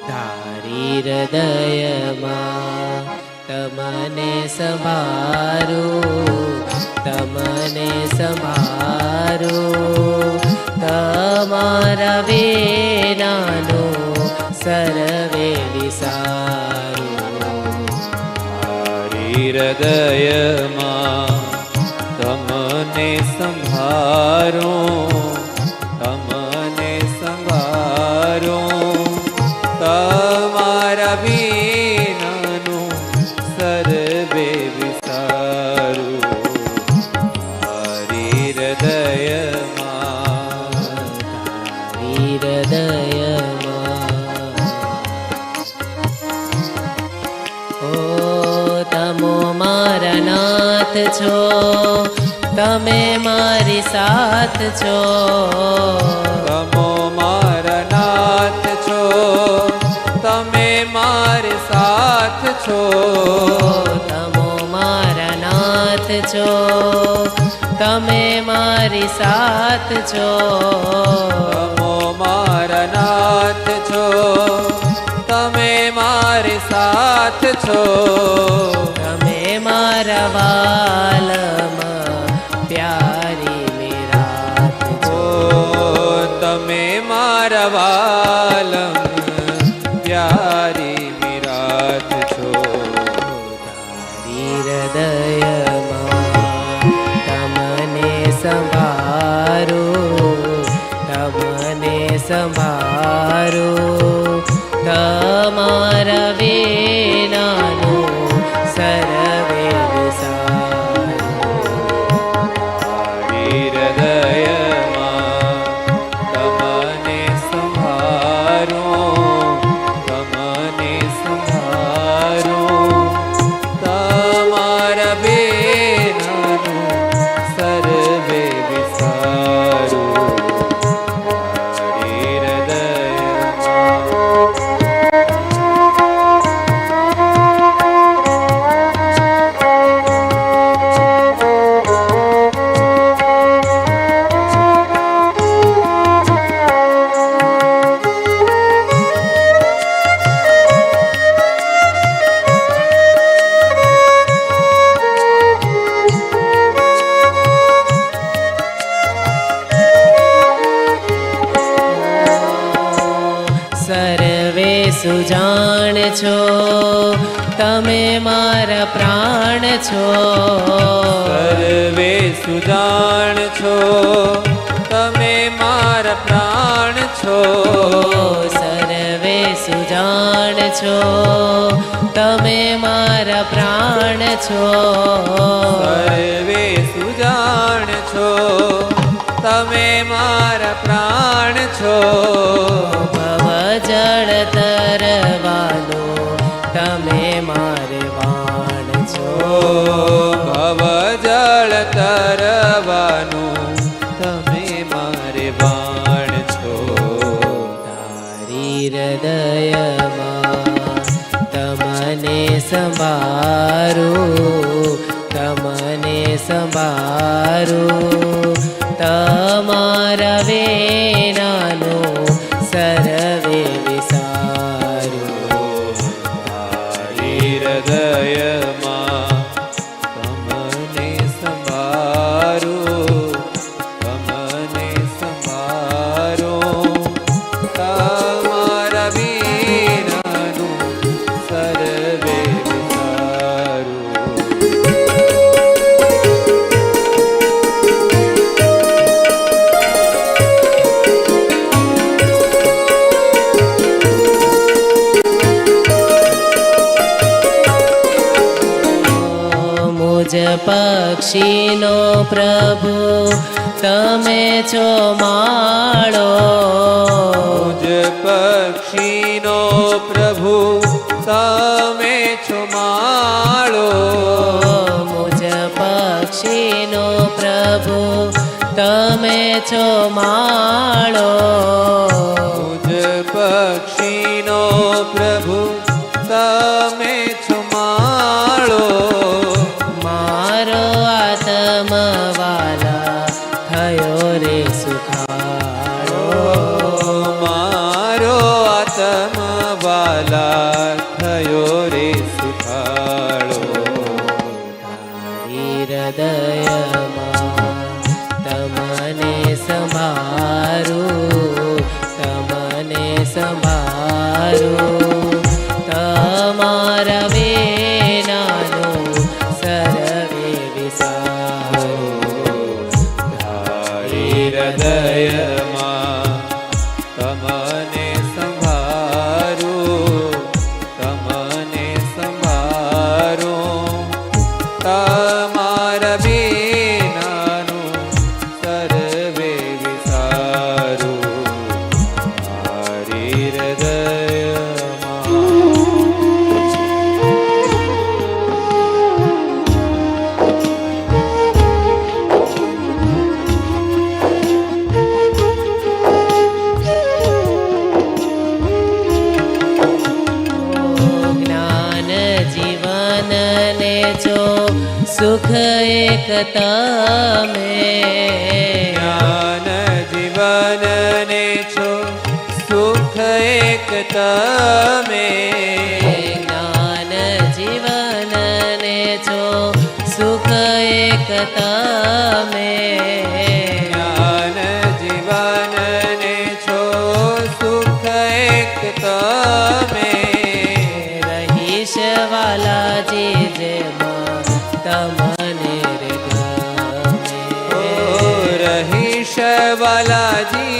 તારી હૃદયમાં તમને સંભારું, તમને સંભારું, તમારા વિનાનું સર્વે વિસારું. તારી હૃદયમાં તમને સંભારું, તમને સંભારું, તમારા વિનાનું સર્વે વિસારું. તારી હૃદયમાં, તારી હૃદયમાં ઓ તમો મારા નાથ છો, તમે મારી સાથ છો. તમો મારા નાથ છો, તમે મારી સાથ છો. તમો મારા નાથ છો, તમે મારી સાથ છો. તમો મારા નાથ છો, તમે મારી સાથ છો. તમે મારા વાલમાં પ્યારી મેરાત છો. તમે મારા વાલમ પ્યારી મિરાત છો. તારી હૃદયમાં તમને સંભારું, તમને સંભારું, તમારા વિનાનું સર્વે વિસારું. તારી હૃદયમાં તમને સંભારું, તમને સંભારું, તમારા વિનાનું સર્વે વિસારું. તારી સર્વે સુજાણ છો, તમે મારા પ્રાણ છો. સર્વે સુજાણ છો, તમે મારા પ્રાણ છો. સર્વે સુજાણ છો, તમે મારા પ્રાણ છો. સર્વે સુજાણ છો, તમે મારા પ્રાણ છો. ભવ જળ તરવાનો તમે મારે વાણ છો. ભવ જળ તરવાનું તમે મારે વાણ છો. તારી હૃદયમાં તમને સંભારું, તમને સંભારું, તમારા વિનાનું સર્વે વિસારું. તારી હૃદયમાં તમને સંભારું, તમને સંભારું, તમારા વિનાનું સર્વે વિસારું. મુજ પક્ષીનો પ્રભુ તમે છો માળો. મુજ પક્ષીનો પ્રભુ તમે છો માળો. મુજ પક્ષીનો પ્રભુ તમે છો માળો. મુજ પક્ષીનો પ્રભુ તમે છો માળો. મારો આત્મવાલા થયો રે સુખાળો. મારો આત્મવાલા વાલા થયો રે સુખાળો. હૃદયમાં તમને સંભારું, તમને સંભારું, તમારા વિનાનું સર્વે વિસારું. ધારી હૃદયમાં તમને સંભારું, તમને સંભારું, તમારા વિનાનું સર્વે વિસારું. ધારી હૃદયમાં જ્ઞાન જીવનને જો સુખ એક તમે, જ્ઞાન જીવનને છો સુખ એક તમે. જ્ઞાન જીવનને જો સુખ એક તમે, જ્ઞાન જીવનને છો સુખ એક તમે. રહીશ વાલાજી જેમાં તમને રે ઓ ગમે. રહીશ વાલાજી